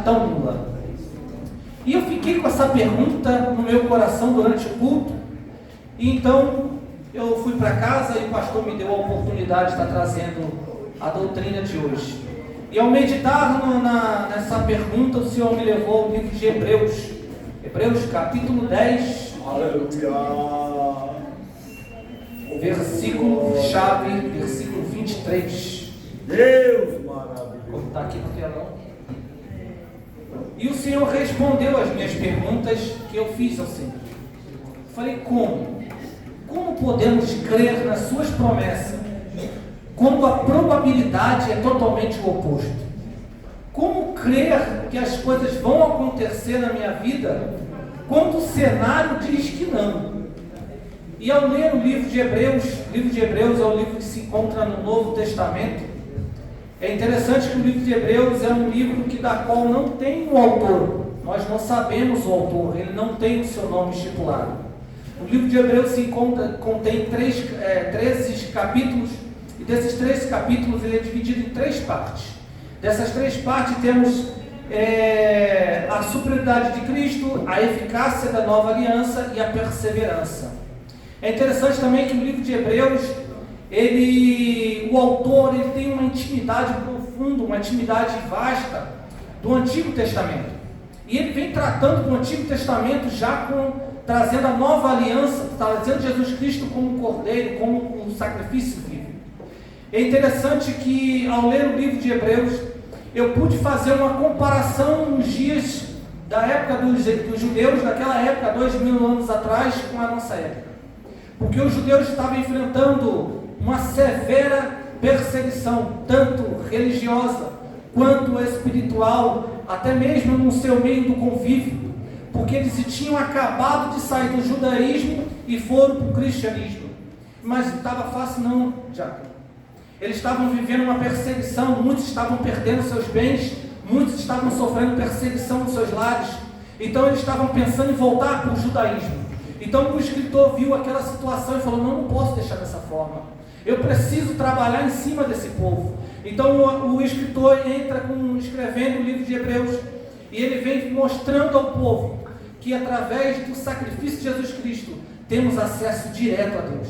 Tão nula. E eu fiquei com essa pergunta no meu coração durante o culto. E então eu fui para casa e o pastor me deu a oportunidade de estar trazendo a doutrina de hoje. E ao meditar nessa pergunta, o Senhor me levou ao livro de Hebreus. Hebreus capítulo 10. Aleluia. Versículo-chave, versículo 23. Deus maravilhoso. Como está aqui no telão. E o Senhor respondeu às minhas perguntas que eu fiz ao Senhor. Falei, como? Como podemos crer nas suas promessas quando a probabilidade é totalmente o oposto? Como crer que as coisas vão acontecer na minha vida quando o cenário diz que não? E ao ler o livro de Hebreus é o livro que se encontra no Novo Testamento. É interessante que o livro de Hebreus é um livro da qual não tem o autor. Nós não sabemos o autor, ele não tem o seu nome estipulado. O livro de Hebreus contém 13 capítulos, e desses 13 capítulos ele é dividido em 3 partes. Dessas 3 partes temos a superioridade de Cristo, a eficácia da nova aliança e a perseverança. É interessante também que o livro de Hebreus, o autor tem uma intimidade profunda, uma intimidade vasta do Antigo Testamento. E ele vem tratando do Antigo Testamento trazendo a nova aliança, trazendo Jesus Cristo como um cordeiro, como um sacrifício vivo. É interessante que ao ler o livro de Hebreus, eu pude fazer uma comparação nos dias da época dos judeus, daquela época, 2000 anos atrás, com a nossa época. Porque os judeus estavam enfrentando uma severa perseguição, tanto religiosa quanto espiritual, até mesmo no seu meio do convívio, porque eles tinham acabado de sair do judaísmo e foram para o cristianismo. Mas não estava fácil não, Jacob. Eles estavam vivendo uma perseguição, muitos estavam perdendo seus bens, muitos estavam sofrendo perseguição nos seus lares, então eles estavam pensando em voltar para o judaísmo. Então o escritor viu aquela situação e falou, não posso deixar dessa forma. Eu preciso trabalhar em cima desse povo. Então o escritor entra escrevendo o livro de Hebreus e ele vem mostrando ao povo que através do sacrifício de Jesus Cristo temos acesso direto a Deus.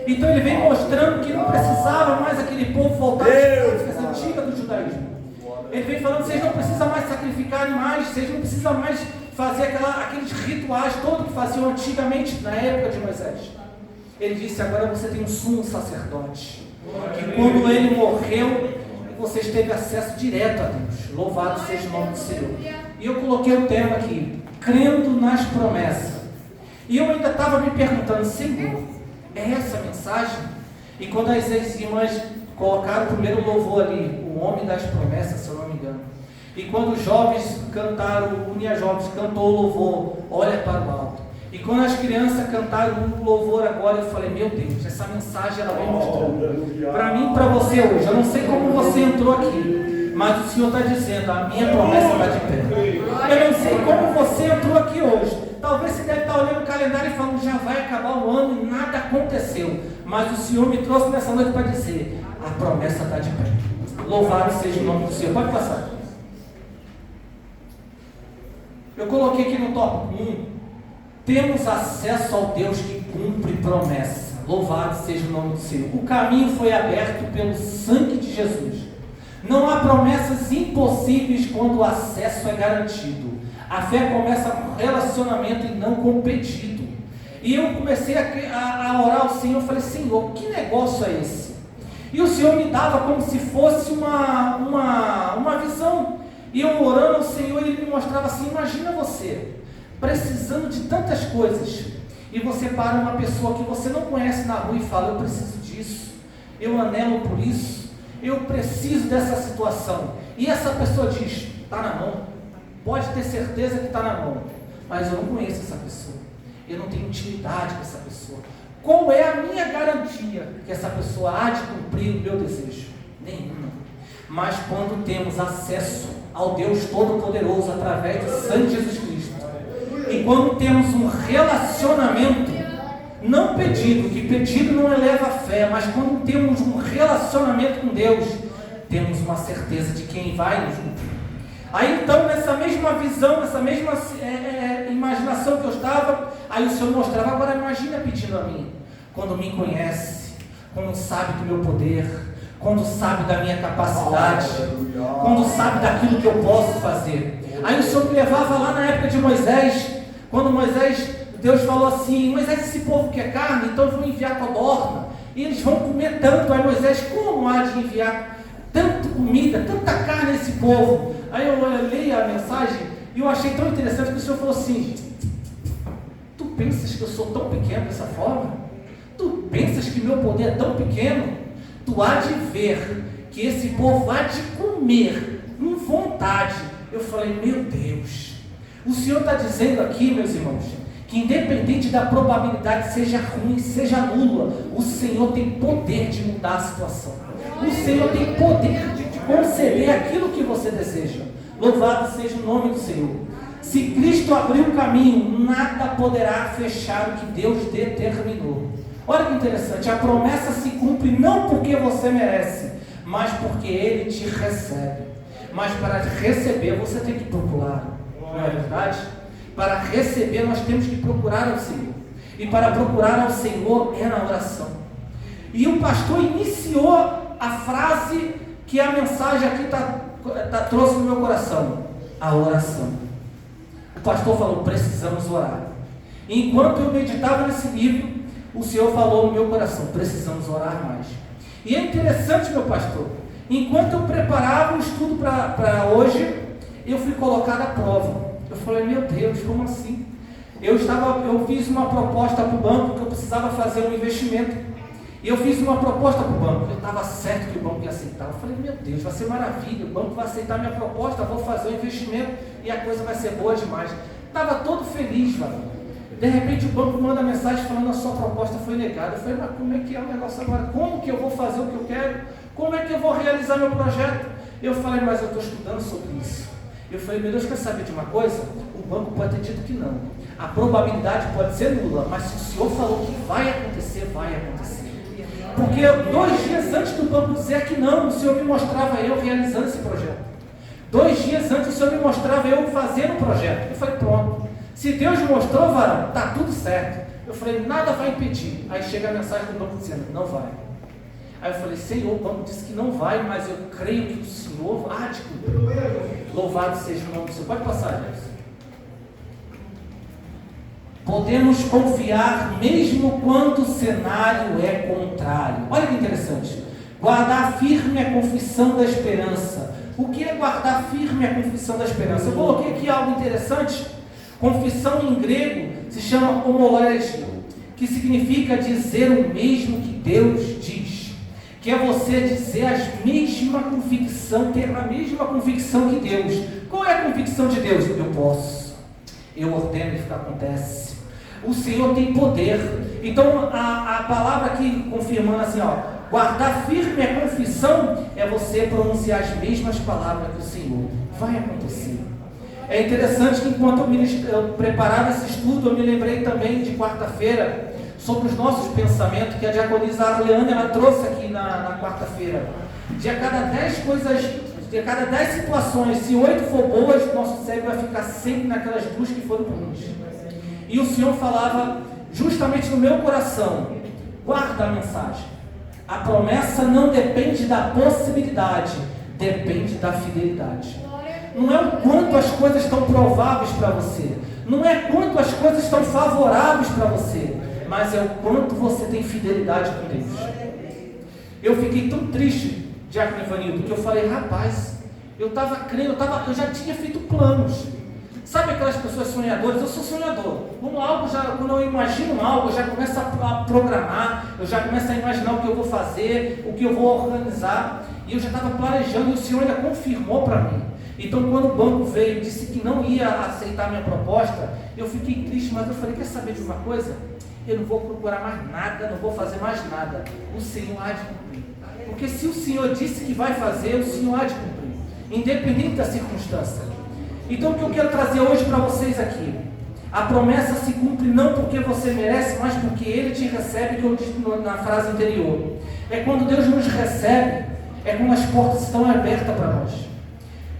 Então ele vem mostrando que não precisava mais aquele povo voltar às práticas antigas do judaísmo. Ele vem falando, vocês não precisam mais sacrificar animais, vocês não precisam mais fazer aqueles rituais todos que faziam antigamente na época de Moisés. Ele disse, agora você tem um sumo sacerdote, que quando ele morreu, vocês teve acesso direto a Deus. Louvado seja o nome do Senhor. E eu coloquei o tema aqui, crendo nas promessas. E eu ainda estava me perguntando, Senhor, é essa a mensagem? E quando as irmãs colocaram o primeiro louvor ali, o homem das promessas, se eu não me engano, e quando os jovens cantaram, o Unia Jovens cantou o louvor, olha para o alto. E quando as crianças cantaram o louvor agora, eu falei, meu Deus, essa mensagem ela vem mostrando para mim e para você hoje. Eu não sei como você entrou aqui, mas o Senhor está dizendo, a minha promessa está de pé. Eu não sei como você entrou aqui hoje. Talvez você deve estar olhando o calendário e falando, já vai acabar o ano e nada aconteceu. Mas o Senhor me trouxe nessa noite para dizer, a promessa está de pé. Louvado seja o nome do Senhor. Pode passar. Eu coloquei aqui no tópico 1, temos acesso ao Deus que cumpre promessa. Louvado seja o nome do Senhor. O caminho foi aberto pelo sangue de Jesus. Não há promessas impossíveis quando o acesso é garantido. A fé começa com relacionamento e não com pedido. E eu comecei a orar ao Senhor. Eu falei, Senhor, que negócio é esse? E o Senhor me dava como se fosse uma visão. E eu orando ao Senhor, Ele me mostrava assim, imagina você precisando de tantas coisas, e você para uma pessoa que você não conhece na rua e fala, eu preciso disso, eu anelo por isso, eu preciso dessa situação, e essa pessoa diz, está na mão, pode ter certeza que está na mão, mas eu não conheço essa pessoa, eu não tenho intimidade com essa pessoa. Qual é a minha garantia que essa pessoa há de cumprir o meu desejo? Nenhuma. Mas quando temos acesso ao Deus Todo-Poderoso através do sangue de Jesus Cristo, e quando temos um relacionamento, não pedido, que pedido não eleva a fé, mas quando temos um relacionamento com Deus, temos uma certeza de quem vai nos cumprir. Aí então, nessa mesma visão, nessa mesma imaginação que eu estava, aí o Senhor mostrava, agora imagina pedindo a mim, quando me conhece, quando sabe do meu poder, quando sabe da minha capacidade, quando sabe daquilo que eu posso fazer. Aí o Senhor me levava lá na época de Moisés, quando Deus falou assim, Moisés, esse povo quer carne, então eu vou enviar codorna, e eles vão comer tanto. Aí Moisés, como há de enviar tanta comida, tanta carne a esse povo? Aí eu olhei a mensagem e eu achei tão interessante que o Senhor falou assim, tu pensas que eu sou tão pequeno dessa forma? Tu pensas que meu poder é tão pequeno? Tu há de ver que esse povo há de comer com vontade. Eu falei, meu Deus, o Senhor está dizendo aqui, meus irmãos, que independente da probabilidade seja ruim, seja nula, o Senhor tem poder de mudar a situação. O Senhor tem poder de conceder aquilo que você deseja. Louvado seja o nome do Senhor. Se Cristo abriu o caminho, nada poderá fechar o que Deus determinou. Olha que interessante, a promessa se cumpre não porque você merece, mas porque Ele te recebe. Mas para receber você tem que procurar, não é verdade? Para receber nós temos que procurar ao Senhor. E para procurar ao Senhor é na oração. E o pastor iniciou a frase que a mensagem aqui trouxe no meu coração. A oração. O pastor falou, precisamos orar. E enquanto eu meditava nesse livro, o Senhor falou no meu coração, precisamos orar mais. E é interessante, meu pastor, enquanto eu preparava o estudo para hoje, eu fui colocado à prova. Eu falei, meu Deus, como assim? Eu fiz uma proposta para o banco, que eu precisava fazer um investimento. E eu fiz uma proposta para o banco, eu estava certo que o banco ia aceitar. Eu falei, meu Deus, vai ser maravilha, o banco vai aceitar minha proposta, vou fazer o investimento e a coisa vai ser boa demais. Estava todo feliz, mano. De repente o banco manda mensagem falando, a sua proposta foi negada. Eu falei, mas como é que é o negócio agora? Como que eu vou fazer o que eu quero? Como é que eu vou realizar meu projeto? Eu falei, mas eu estou estudando sobre isso. Eu falei, meu Deus, quer saber de uma coisa? O banco pode ter dito que não. A probabilidade pode ser nula, mas se o Senhor falou que vai acontecer, vai acontecer. Porque 2 dias antes do banco dizer que não, o Senhor me mostrava eu realizando esse projeto. 2 dias antes o Senhor me mostrava eu fazendo o projeto. Eu falei, pronto. Se Deus mostrou, varão, está tudo certo. Eu falei, nada vai impedir. Aí chega a mensagem do banco dizendo, não vai. Aí eu falei, Senhor, o banco disse que não vai, mas eu creio que o Senhor há de cumprir. Louvado seja o nome do Senhor. Pode passar, Deus. Podemos confiar mesmo quando o cenário é contrário. Olha que interessante. Guardar firme a confissão da esperança. O que é guardar firme a confissão da esperança? Eu coloquei aqui algo interessante. Confissão em grego se chama homologio, que significa dizer o mesmo que Deus diz. Que é você dizer a mesma convicção, ter a mesma convicção que Deus. Qual é a convicção de Deus? Eu posso. Eu ordeno e isso acontece. O Senhor tem poder. Então a palavra aqui confirmando assim, guardar firme a confissão é você pronunciar as mesmas palavras que o Senhor. Vai acontecer. É interessante que enquanto eu preparava esse estudo, eu me lembrei também de quarta-feira sobre os nossos pensamentos, que a diaconisa Arleana ela trouxe aqui na quarta-feira. De cada 10 situações, se 8 for boas, nosso cérebro vai ficar sempre naquelas 2 que foram ruins. E o Senhor falava justamente no meu coração, guarda a mensagem. A promessa não depende da possibilidade, depende da fidelidade. Não é o quanto as coisas estão prováveis para você, não é quanto as coisas estão favoráveis para você, mas é o quanto você tem fidelidade com Deus. Eu fiquei tão triste, Diácono Ivanildo, que eu falei, rapaz, eu estava crendo, eu já tinha feito planos. Sabe aquelas pessoas sonhadoras? Eu sou sonhador. Quando eu imagino algo, eu já começo a programar, eu já começo a imaginar o que eu vou fazer, o que eu vou organizar, e eu já estava planejando, e o Senhor ainda confirmou para mim. Então, quando o banco veio e disse que não ia aceitar a minha proposta, eu fiquei triste, mas eu falei, quer saber de uma coisa? Eu não vou procurar mais nada, não vou fazer mais nada. O Senhor há de cumprir. Porque se o Senhor disse que vai fazer, o Senhor há de cumprir, independente da circunstância. Então, o que eu quero trazer hoje para vocês aqui, a promessa se cumpre não porque você merece, mas porque Ele te recebe, que eu disse na frase anterior. É quando Deus nos recebe, é quando as portas estão abertas para nós.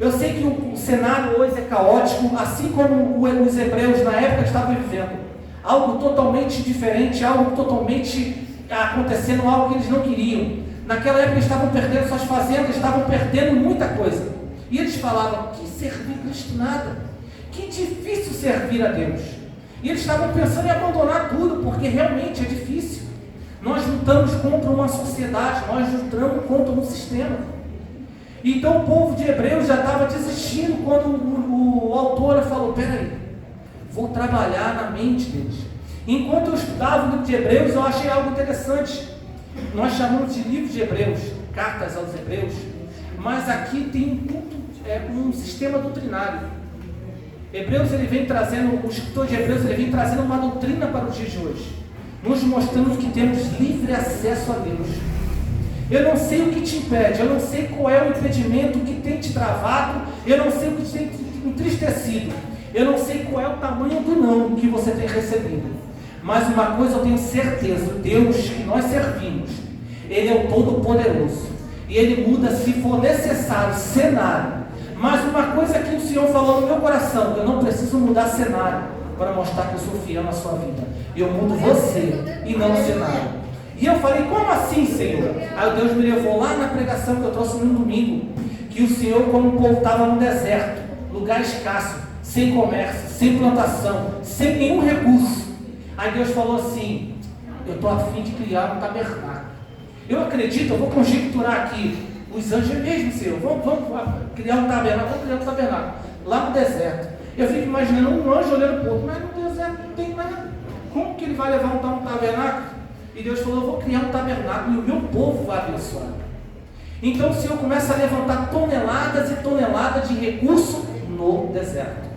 Eu sei que o cenário hoje é caótico, assim como os hebreus na época estavam vivendo. Algo totalmente diferente, algo totalmente acontecendo, algo que eles não queriam. Naquela época eles estavam perdendo suas fazendas, estavam perdendo muita coisa. E eles falavam, que servir Cristo nada. Que difícil servir a Deus. E eles estavam pensando em abandonar tudo, porque realmente é difícil. Nós lutamos contra uma sociedade, nós lutamos contra um sistema. Então o povo de Hebreus já estava desistindo quando o autor falou, peraí, vou trabalhar na mente deles. Enquanto eu estudava o livro de Hebreus, eu achei algo interessante. Nós chamamos de livro de Hebreus, cartas aos Hebreus, mas aqui tem um sistema doutrinário. Hebreus, ele vem trazendo, o escritor de Hebreus, ele vem trazendo uma doutrina para os dias de hoje, nos mostrando que temos livre acesso a Deus. Eu não sei o que te impede, eu não sei qual é o impedimento que tem te travado, eu não sei o que tem te entristecido, eu não sei qual é o tamanho do não que você tem recebido, mas uma coisa eu tenho certeza, o Deus que nós servimos, Ele é o Todo-Poderoso, e Ele muda se for necessário cenário. Mas uma coisa que o Senhor falou no meu coração, eu não preciso mudar cenário para mostrar que eu sou fiel na sua vida, eu mudo você e não o cenário. E eu falei, como assim, Senhor? Aí Deus me levou lá na pregação que eu trouxe no domingo, que o Senhor, como o povo estava no deserto, lugar escasso, sem comércio, sem plantação, sem nenhum recurso. Aí Deus falou assim, eu estou a fim de criar um tabernáculo. Eu acredito, eu vou conjecturar aqui, os anjos mesmo, Senhor, vamos criar um tabernáculo, lá no deserto. Eu fico imaginando um anjo olhando para o outro, mas no deserto não tem nada. Como que ele vai levantar um tabernáculo? E Deus falou, eu vou criar um tabernáculo e o meu povo vai abençoar. Então o Senhor começa a levantar toneladas e toneladas de recurso no deserto.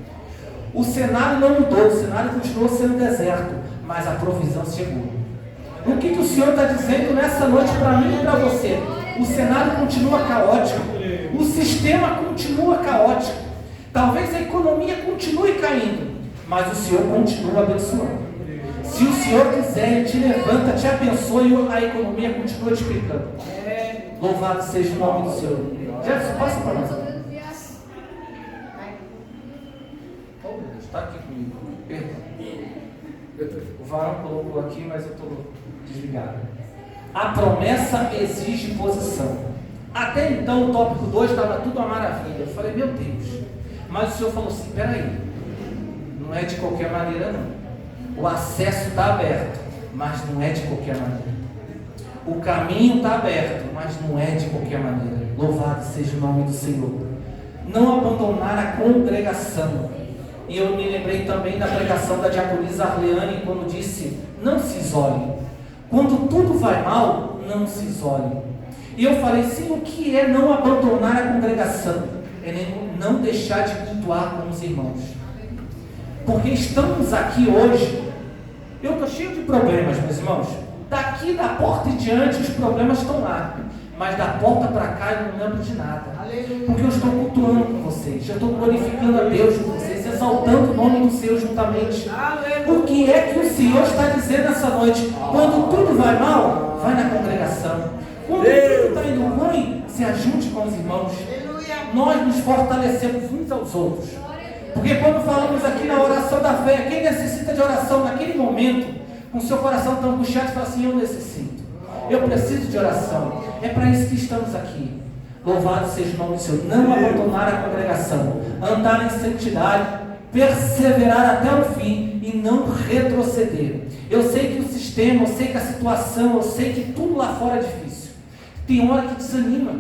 O cenário não mudou, o cenário continuou sendo deserto, mas a provisão chegou. O que o Senhor está dizendo nessa noite para mim e para você? O cenário continua caótico, o sistema continua caótico, talvez a economia continue caindo, mas o Senhor continua abençoando. Se o Senhor quiser, Ele te levanta, te abençoa e a economia continua te explicando. Louvado seja o nome do Senhor. Jefferson, passa para nós. Oh, meu Deus, está aqui comigo. Perdão. O varão colocou aqui, mas eu estou desligado. A promessa exige posição. Até então, o tópico 2 estava tudo uma maravilha. Eu falei, meu Deus. Mas o Senhor falou assim, peraí, não é de qualquer maneira não. O acesso está aberto, mas não é de qualquer maneira. O caminho está aberto, mas não é de qualquer maneira. Louvado seja o nome do Senhor. Não abandonar a congregação. E eu me lembrei também da pregação da diaconisa Arleane, quando disse, não se isole. Quando tudo vai mal, não se isole. E eu falei, sim, o que é não abandonar a congregação? É não deixar de cultuar com os irmãos. Porque estamos aqui hoje, eu estou cheio de problemas, meus irmãos. Daqui da porta em diante os problemas estão lá, mas da porta para cá eu não lembro de nada. Porque eu estou cultuando com vocês, eu estou glorificando a Deus com vocês, exaltando o nome do Senhor juntamente. O que é que o Senhor está dizendo essa noite? Quando tudo vai mal, vai na congregação. Quando tudo está indo ruim, se ajunte com os irmãos. Nós nos fortalecemos uns aos outros. Porque quando falamos aqui na oração da fé, quem necessita de oração naquele momento, com seu coração tão angustiado, fala assim, eu necessito, eu preciso de oração. É para isso que estamos aqui. Louvado seja o nome do Senhor. Não abandonar a congregação, andar em santidade, perseverar até o fim e não retroceder. Eu sei que o sistema, eu sei que a situação, eu sei que tudo lá fora é difícil. Tem hora que desanima,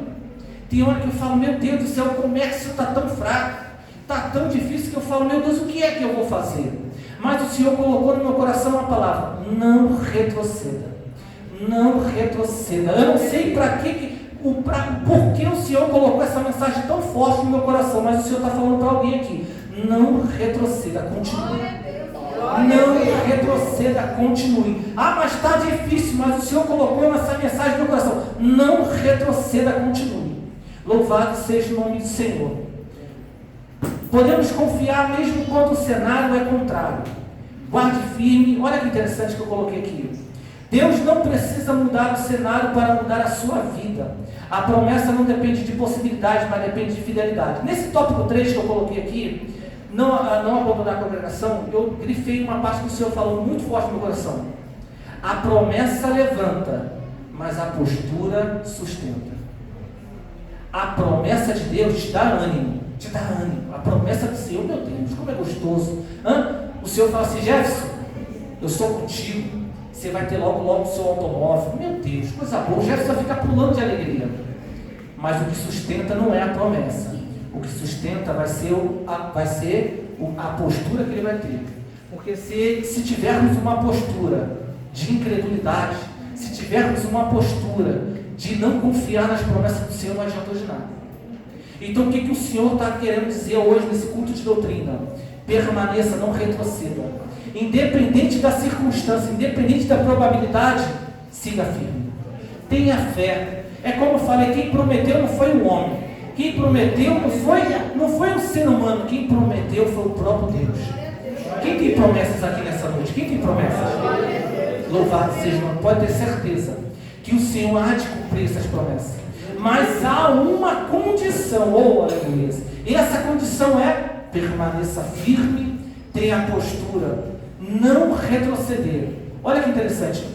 tem hora que eu falo, meu Deus do céu, o comércio está tão fraco, está tão difícil que eu falo, meu Deus, o que é que eu vou fazer? Mas o Senhor colocou no meu coração uma palavra, não retroceda, não retroceda. Eu não sei por que o Senhor colocou essa mensagem tão forte no meu coração, mas o Senhor está falando para alguém aqui, não retroceda, continue. Não retroceda, continue. Ah, mas está difícil, mas o Senhor colocou essa mensagem no meu coração, não retroceda, continue. Louvado seja o nome do Senhor. Podemos confiar mesmo quando o cenário é contrário. Guarde firme. Olha que interessante que eu coloquei aqui. Deus não precisa mudar o cenário para mudar a sua vida. A promessa não depende de possibilidade, mas depende de fidelidade. Nesse tópico 3 que eu coloquei aqui, não abandonar a congregação, eu grifei uma parte que o Senhor falou muito forte no meu coração. A promessa levanta, mas a postura sustenta. A promessa de Deus te dá ânimo, A promessa do Senhor, meu Deus, como é gostoso. O Senhor fala assim: Jefferson, eu sou contigo. Você vai ter logo o seu automóvel. Meu Deus, coisa boa. O Jefferson vai ficar pulando de alegria. Mas o que sustenta não é a promessa. O que sustenta vai ser a postura que ele vai ter. Porque se tivermos uma postura de incredulidade, se tivermos uma postura de não confiar nas promessas do Senhor, não adianta de nada. Então o que o Senhor está querendo dizer hoje nesse culto de doutrina? Permaneça, não retroceda. Independente da circunstância, independente da probabilidade, siga firme. Tenha fé. É como eu falei, quem prometeu não foi o homem. Quem prometeu não foi um ser humano. Quem prometeu foi o próprio Deus. Quem tem promessas aqui nessa noite? Quem tem promessas? Louvado seja o nome. Pode ter certeza que o Senhor há de cumprir essas promessas. Mas há uma condição, aleluia. E essa condição é: permaneça firme, tenha a postura, não retroceder. Olha que interessante.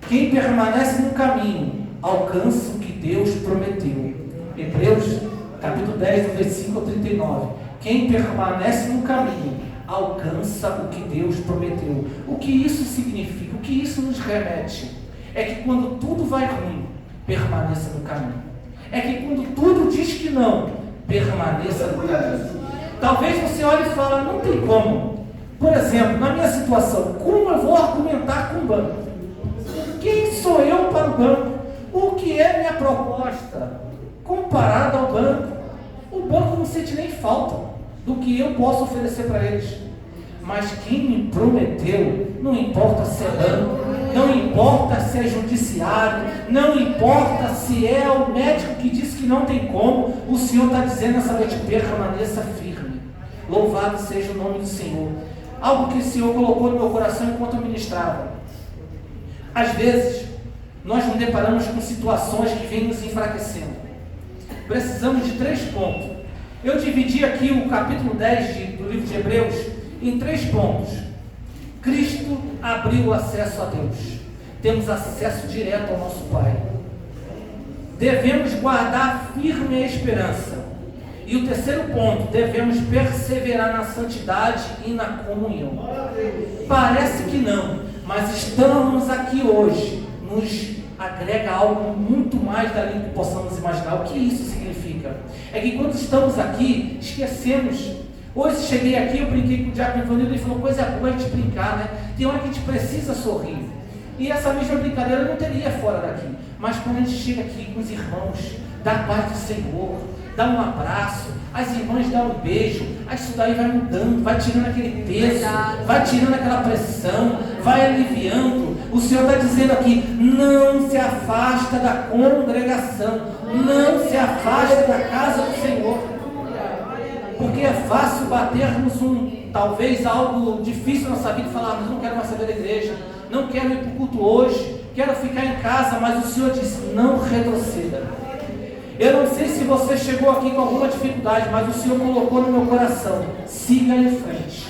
Quem permanece no caminho alcança o que Deus prometeu. Hebreus capítulo 10, versículo 39. Quem permanece no caminho alcança o que Deus prometeu. O que isso significa? O que isso nos remete? É que quando tudo vai ruim, permaneça no caminho. É que quando tudo diz que não, permaneça no caminho. Talvez você olhe e fale: não tem como. Por exemplo, na minha situação, como eu vou argumentar com o banco? Quem sou eu para o banco? O que é minha proposta comparada ao banco? O banco não sente nem falta do que eu posso oferecer para eles. Mas quem me prometeu, não importa se é banco, não importa se é judiciário, não importa se é o médico que disse que não tem como, o Senhor está dizendo nessa noite: permaneça firme. Louvado seja o nome do Senhor. Algo que o Senhor colocou no meu coração enquanto eu ministrava. Às vezes, nós nos deparamos com situações que vêm nos enfraquecendo. Precisamos de 3 pontos. Eu dividi aqui o capítulo 10 do livro de Hebreus em 3 pontos. Cristo abriu o acesso a Deus. Temos acesso direto ao nosso Pai. Devemos guardar firme a esperança. E o 3º ponto: devemos perseverar na santidade e na comunhão. Parece que não, mas estamos aqui hoje nos agrega algo muito mais dali do que possamos imaginar. O que isso significa? É que quando estamos aqui, esquecemos. Hoje cheguei aqui, eu brinquei com o Diácono Ivanildo, ele falou: coisa boa a gente brincar, né? Tem hora que a gente precisa sorrir. E essa mesma brincadeira não teria fora daqui. Mas quando a gente chega aqui com os irmãos, dá a paz do Senhor, dá um abraço, as irmãs dão um beijo, aí isso daí vai mudando, vai tirando aquele peso, vai tirando aquela pressão, vai aliviando. O Senhor está dizendo aqui: não se afasta da congregação, não se afasta da casa do Senhor. Porque é fácil batermos talvez algo difícil na nossa vida e falar: mas não quero mais saber da igreja, não quero ir para o culto hoje, quero ficar em casa. Mas o Senhor disse: não retroceda. Eu não sei se você chegou aqui com alguma dificuldade, mas o Senhor colocou no meu coração: siga em frente.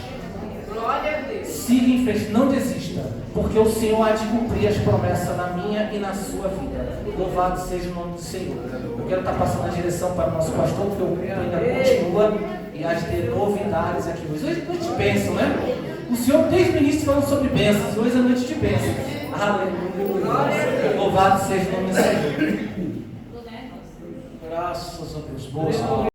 Glória a Deus. Siga em frente, não desista, porque o Senhor há de cumprir as promessas na minha e na sua vida. Louvado seja o nome do Senhor. Eu quero estar passando a direção para o nosso pastor, porque o culto ainda continua e há de ter novidades aqui. Hoje é noite de bênção, né? O Senhor desde o início falando sobre bênçãos, hoje é noite de bênção. Aleluia. Louvado seja o nome do Senhor. Graças a Deus. Boa.